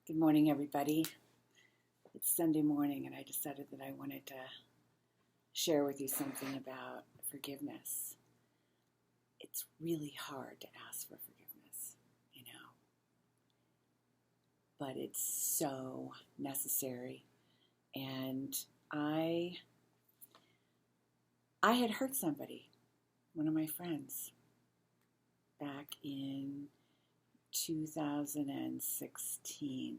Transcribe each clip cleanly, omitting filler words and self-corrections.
Good morning, everybody. It's Sunday morning, and I decided that I wanted to share with you something about forgiveness. It's really hard to ask for forgiveness, but it's so necessary. And I had hurt somebody, one of my friends, back in 2016,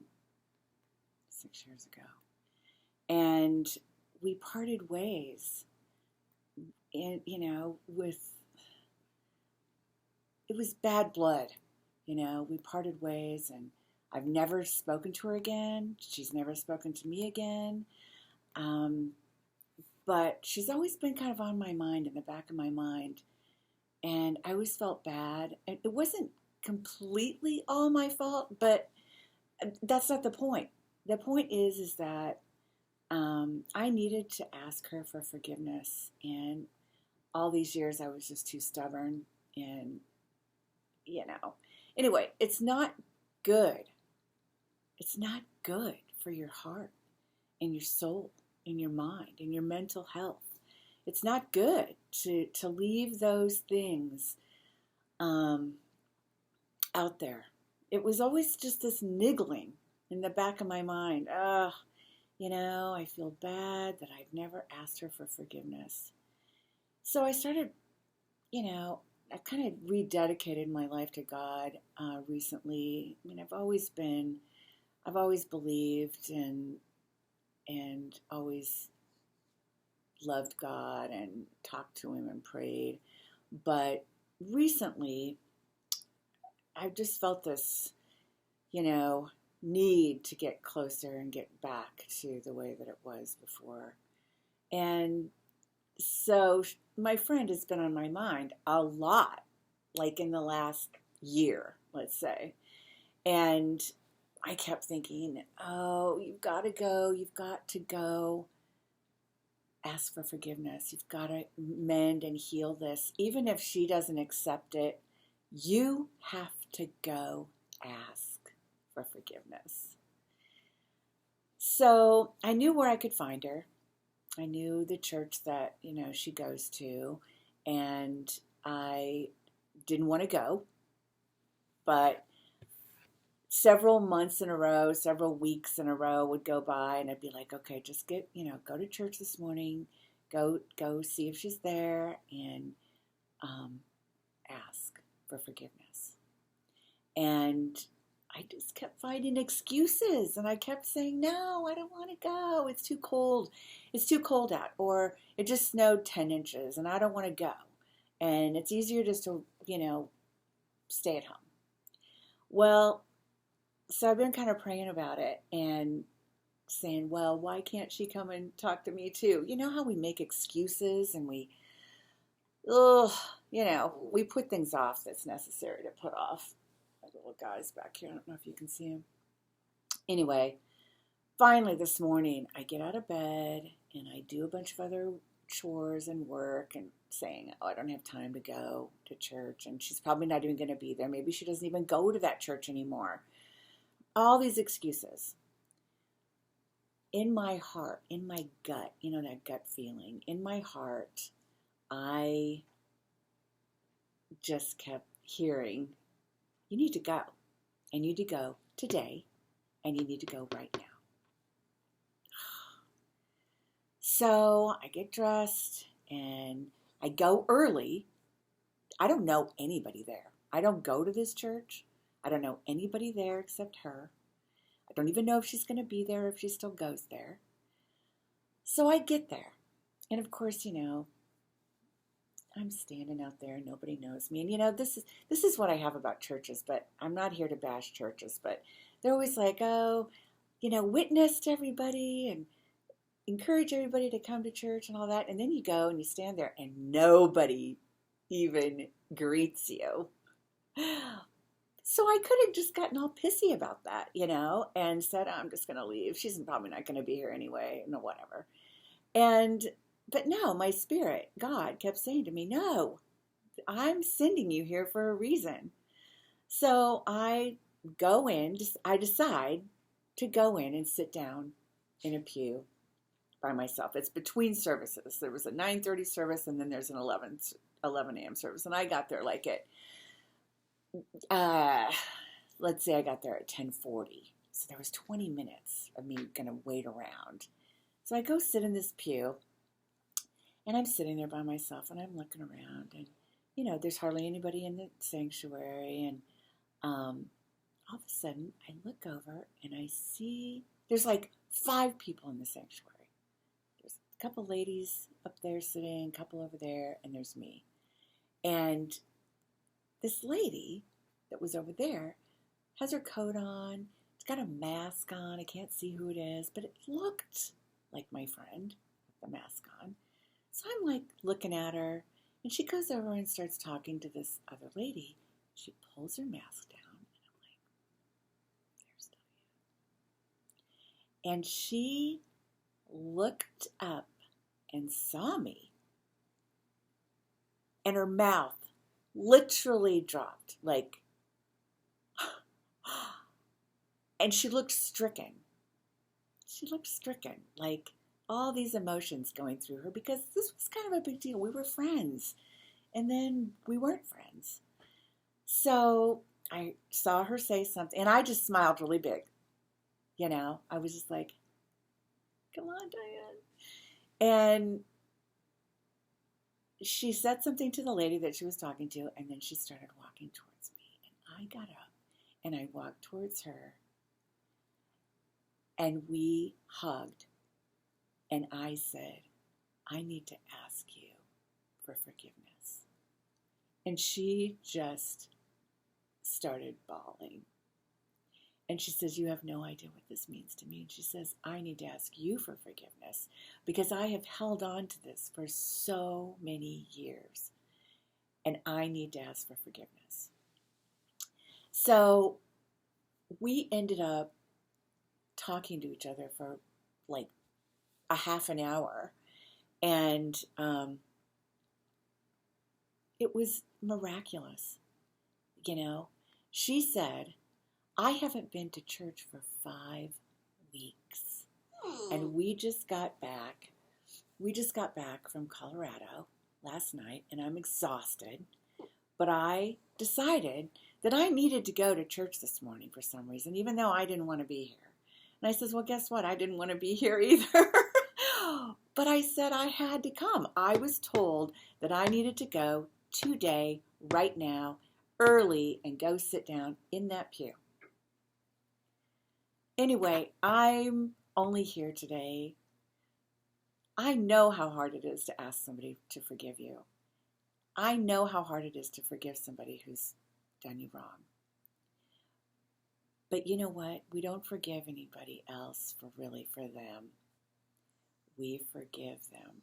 6 years ago. And we parted ways. And, it was bad blood. We parted ways, and I've never spoken to her again. She's never spoken to me again. But she's always been kind of on my mind, in the back of my mind. And I always felt bad. And it wasn't completely all my fault, but that's not the point. The point is that I needed to ask her for forgiveness. And all these years I was just too stubborn. And, anyway, it's not good. It's not good for your heart and your soul and your mind and your mental health. It's not good to leave those things out there. It was always just this niggling in the back of my mind. I feel bad that I've never asked her for forgiveness. So I started, I kind of rededicated my life to God recently. I've always believed and always loved God and talked to Him and prayed. But recently, I've just felt this, need to get closer and get back to the way that it was before. And so my friend has been on my mind a lot, like in the last year, let's say. And I kept thinking, you've got to go ask for forgiveness. You've got to mend and heal this. Even if she doesn't accept it, you have to go ask for forgiveness. So I knew where I could find her. I knew the church that, she goes to, and I didn't want to go, but several months in a row, several weeks in a row would go by, and I'd be like, okay, just go to church this morning, go see if she's there, and ask for forgiveness. And I just kept finding excuses, and I kept saying, no, I don't want to go. It's too cold. It's too cold out, or it just snowed 10 inches, and I don't want to go. And it's easier just to, stay at home. Well, so I've been kind of praying about it and saying, well, why can't she come and talk to me too? You know how we make excuses and we put things off that's necessary to put off. My little guy's back here. I don't know if you can see him. Anyway, finally this morning I get out of bed and I do a bunch of other chores and work and saying, I don't have time to go to church, and she's probably not even going to be there. Maybe she doesn't even go to that church anymore. All these excuses. In my heart, in my gut, that gut feeling, in my heart, I just kept hearing, you need to go. And you need to go today, and you need to go right now. So I get dressed, and I go early. I don't know anybody there. I don't go to this church. I don't know anybody there except her. I don't even know if she's going to be there, if she still goes there. So I get there. And of course, I'm standing out there. Nobody knows me. And, this is what I have about churches, but I'm not here to bash churches. But they're always like, witness to everybody and encourage everybody to come to church and all that. And then you go and you stand there and nobody even greets you. So I could have just gotten all pissy about that, and said, I'm just going to leave. She's probably not going to be here anyway, whatever. But no, my spirit, God, kept saying to me, no, I'm sending you here for a reason. So I go in, I decide to go in and sit down in a pew by myself. It's between services. There was a 9:30 service, and then there's an 11 a.m. service. And I got there like at, let's say I got there at 10:40. So there was 20 minutes of me going to wait around. So I go sit in this pew, and I'm sitting there by myself, and I'm looking around, and, you know, there's hardly anybody in the sanctuary, and all of a sudden, I look over, and I see there's like 5 people in the sanctuary. There's a couple ladies up there sitting, a couple over there, and there's me. And this lady that was over there has her coat on. It's got a mask on. I can't see who it is, but it looked like my friend with the mask on. So I'm like looking at her, and she goes over and starts talking to this other lady. She pulls her mask down, and I'm like, there's Diane. And she looked up and saw me, and her mouth literally dropped, like, and she looked stricken. She looked stricken, like all these emotions going through her, because this was kind of a big deal. We were friends, and then we weren't friends. So I saw her say something, and I just smiled really big. You know, I was just like, come on, Diane. And she said something to the lady that she was talking to, and then she started walking towards me. And I got up, and I walked towards her, and we hugged. And I said, I need to ask you for forgiveness. And she just started bawling. And she says, you have no idea what this means to me. And she says, I need to ask you for forgiveness because I have held on to this for so many years. And I need to ask for forgiveness. So we ended up talking to each other for like a half an hour. And it was miraculous. You know, she said, I haven't been to church for 5 weeks. And we just got back. We just got back from Colorado last night, and I'm exhausted. But I decided that I needed to go to church this morning for some reason, even though I didn't want to be here. And I says, well, guess what? I didn't want to be here either. But I said I had to come. I was told that I needed to go today, right now, early, and go sit down in that pew. Anyway, I'm only here today. I know how hard it is to ask somebody to forgive you. I know how hard it is to forgive somebody who's done you wrong. But you know what? We don't forgive anybody else for them. We forgive them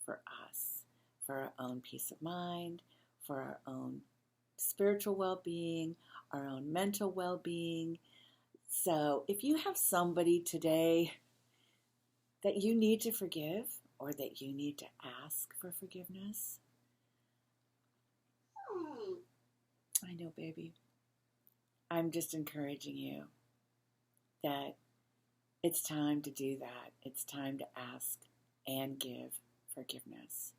for us, for our own peace of mind, for our own spiritual well-being, our own mental well-being. So if you have somebody today that you need to forgive or that you need to ask for forgiveness, I know, baby. I'm just encouraging you that it's time to do that. It's time to ask and give forgiveness.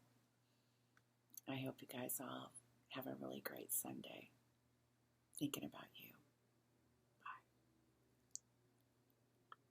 I hope you guys all have a really great Sunday. Thinking about you.